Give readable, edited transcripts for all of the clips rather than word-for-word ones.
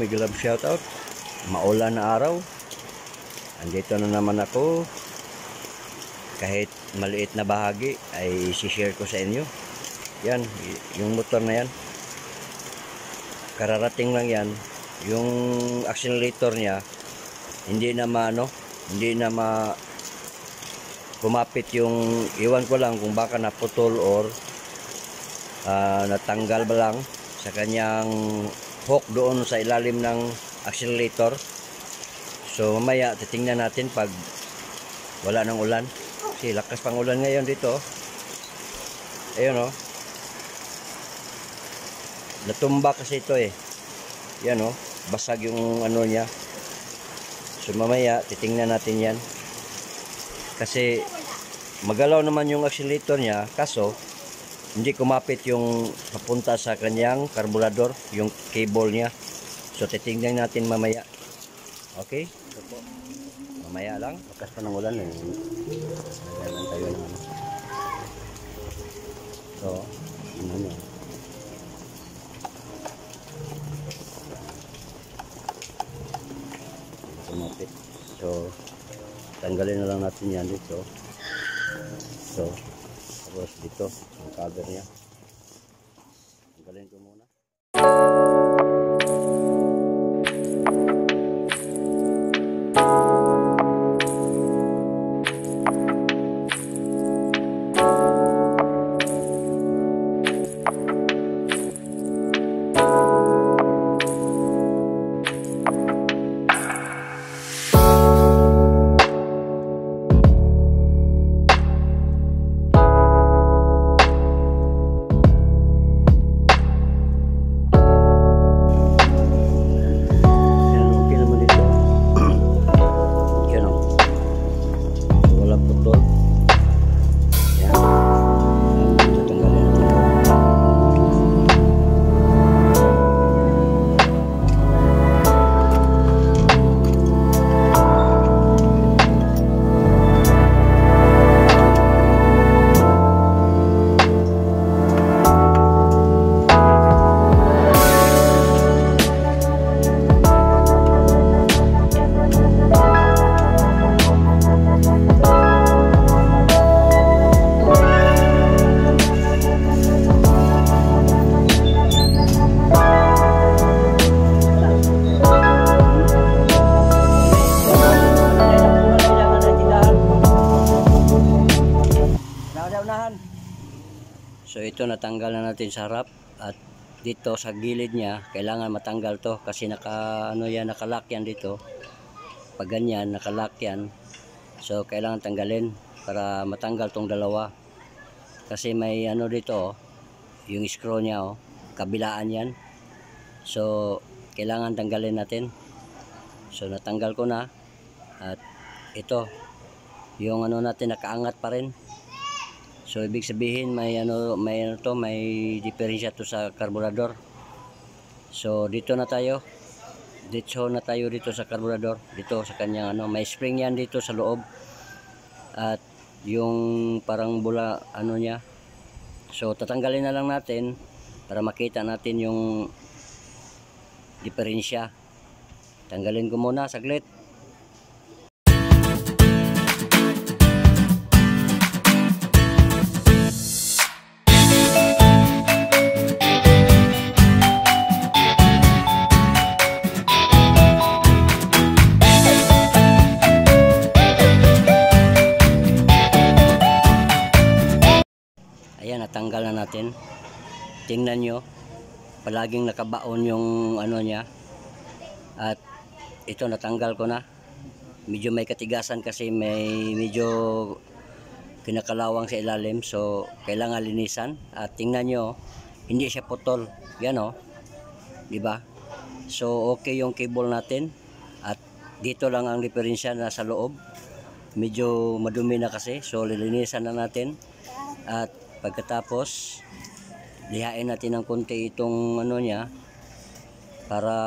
big love shoutout. Maulan na araw. Andito na naman ako. Kahit maliit na bahagi ay i-share ko sa inyo. Yan, yung motor na yan. Kararating lang yan. Yung accelerator niya hindi na kumapit yung, iwan ko lang kung baka naputol or natanggal ba lang sa kanyang hook doon sa ilalim ng accelerator. So mamaya titingnan natin pag wala ng ulan, kasi lakas pang ulan ngayon dito. Ayun oh, natumba kasi ito eh. Yan oh, basag yung ano niya. So mamaya titingnan natin yan, kasi magalaw naman yung accelerator niya, kaso hindi kumapit yung papunta sa kanyang karburador, yung cable niya. So titingnan natin mamaya. Okay? So po, mamaya lang. Lakas pa ng ulan eh. Nagalan tayo ng ano. So, ano nyo. Kumapit. So, tanggalin na lang natin yan dito. So, tapos dito, yung cover niya. Tanggalin ko muna. So ito natanggal na natin sa harap, at dito sa gilid niya kailangan matanggal to, kasi nakalock yan dito. Pag ganyan nakalock yan, so kailangan tanggalin para matanggal tong dalawa, kasi may ano dito yung screw niya kabilaan yan. So kailangan tanggalin natin. So natanggal ko na, at ito yung ano natin nakaangat pa rin. So ibig sabihin may diferensya to sa karburador. So dito na tayo dito sa karburador, dito sa kanyang may spring yan dito sa loob, at yung parang bula niya. So tatanggalin na lang natin para makita natin yung diferensya. Tanggalin ko muna saglit. Ayan, natanggal na natin. Tingnan nyo, palaging nakabaon yung niya. At ito natanggal ko na. Medyo may katigasan kasi medyo kinakalawang sa ilalim. So kailangan linisan. At tingnan nyo, hindi siya putol. Yan diba? So okay yung cable natin. At dito lang ang diferensya na sa loob. Medyo madumi na kasi. So lilinisan na natin. At pagkatapos lihain natin ng konti itong niya para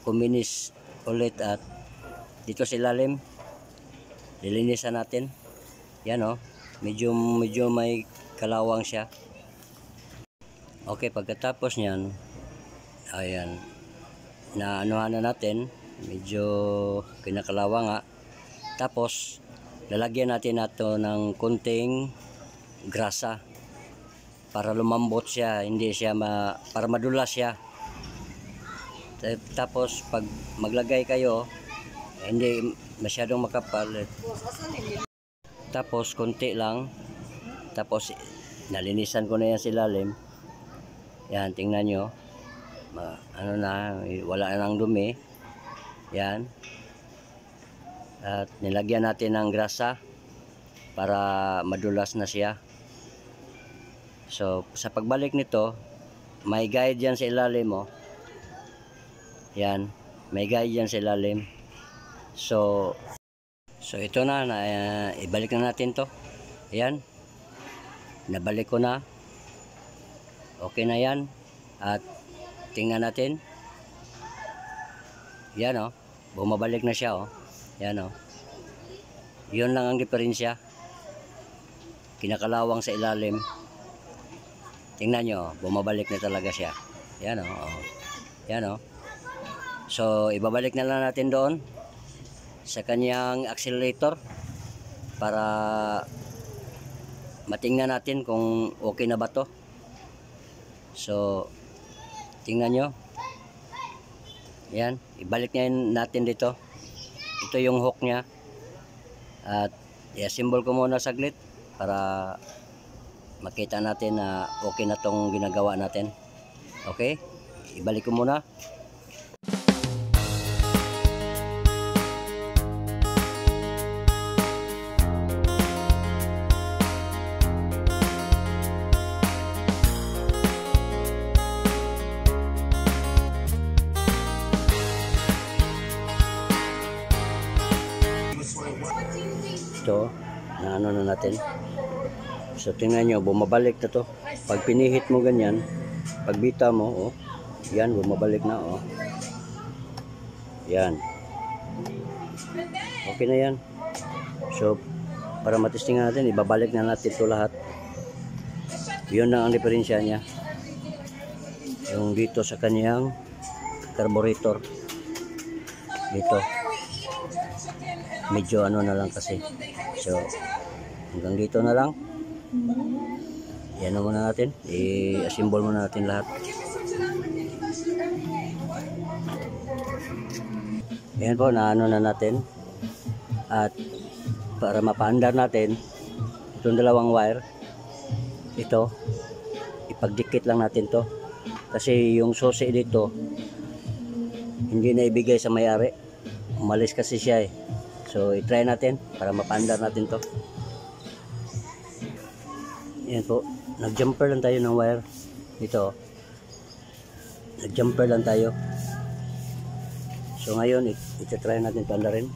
kuminis ulit. At dito sa ilalim lilinisan natin. Yan medyo may kalawang siya. Okay, pagkatapos niyan, ayan, na anuhan na natin, medyo kinakalawa nga. Tapos lalagyan natin nato ng kunting grasa para lumambot siya, hindi siya para madulas siya. Tapos pag maglagay kayo, hindi masyadong makapal. Tapos konti lang. Tapos nalinisan ko na yan sa ilalim. Yan, tingnan nyo. Ano na, wala na ng dumi. Yan. At nilagyan natin ng grasa para madulas na siya. So sa pagbalik nito, may guide yan sa ilalim mo. Yan, may guide yan sa ilalim. So ito na, ibalik na natin to. Yan, nabalik ko na. Okay na yan. At tingnan natin. Yan o, bumabalik na siya o. Yan o, yun lang ang diferensya. Kinakalawang sa ilalim. Tingnan nyo, bumabalik na talaga siya. Yan o, yan o. So ibabalik na lang natin doon sa kanyang accelerator para matingnan natin kung okay na ba to. So tingnan nyo. Yan, ibalik natin dito. Ito yung hook nya. At i-assemble ko muna saglit para makita natin na okay na tong ginagawa natin. Okay, ibalik ko muna. Ito, na ano na natin. So tingnan nyo, bumabalik na to. Pag pinihit mo ganyan, pag bita mo, oh, yan, bumabalik na, oh. Yan. Okay na yan. So para matestingan natin, ibabalik na natin ito lahat. Yun lang ang diferensya niya. Yung dito sa kanyang carburetor. Dito. Medyo ano na lang kasi. So hanggang dito na lang. Yan na muna natin. I-assemble muna natin lahat. Yan po, naano na natin. At para mapaandar natin itong dalawang wire, ito, ipagdikit lang natin to. Kasi yung susi dito hindi na ibigay sa may-ari. Umalis kasi siya eh. So i-try natin para mapaandar natin to. Yan po, nag-jumper lang tayo ng wire. Ito, nag-jumper lang tayo. So ngayon, iti-try natin paandarin.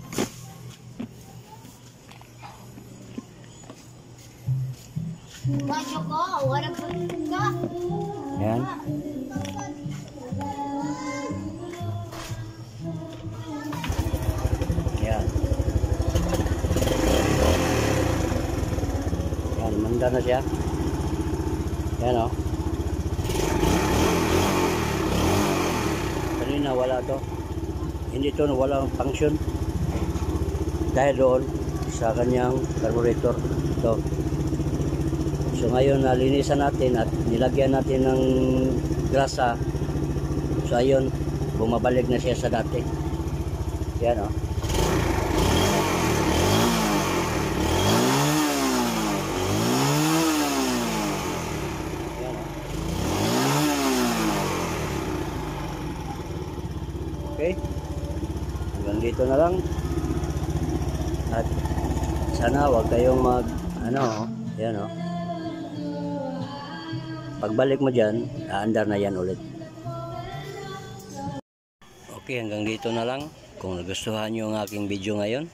Yan. Yan. Yan, manda na siya. Yan o. Kanina wala to. Hindi to, walang function. Dahil doon sa kanyang carburetor. Ito. So ngayon nalinisan natin at nilagyan natin ng grasa. So ayun, bumabalik na siya sa dati. Yan o. Okay, hanggang dito na lang. At sana wag kayong yan o. Pagbalik mo dyan, aandar na yan ulit. Okay, hanggang dito na lang. Kung nagustuhan nyo ang aking video ngayon,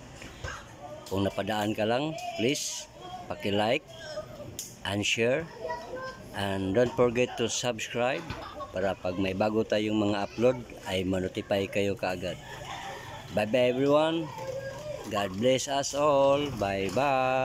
kung napadaan ka lang, please paki-like and share, and don't forget to subscribe para pag may bago tayong mga upload ay ma-notify kayo kaagad. Bye bye everyone. God bless us all. Bye bye.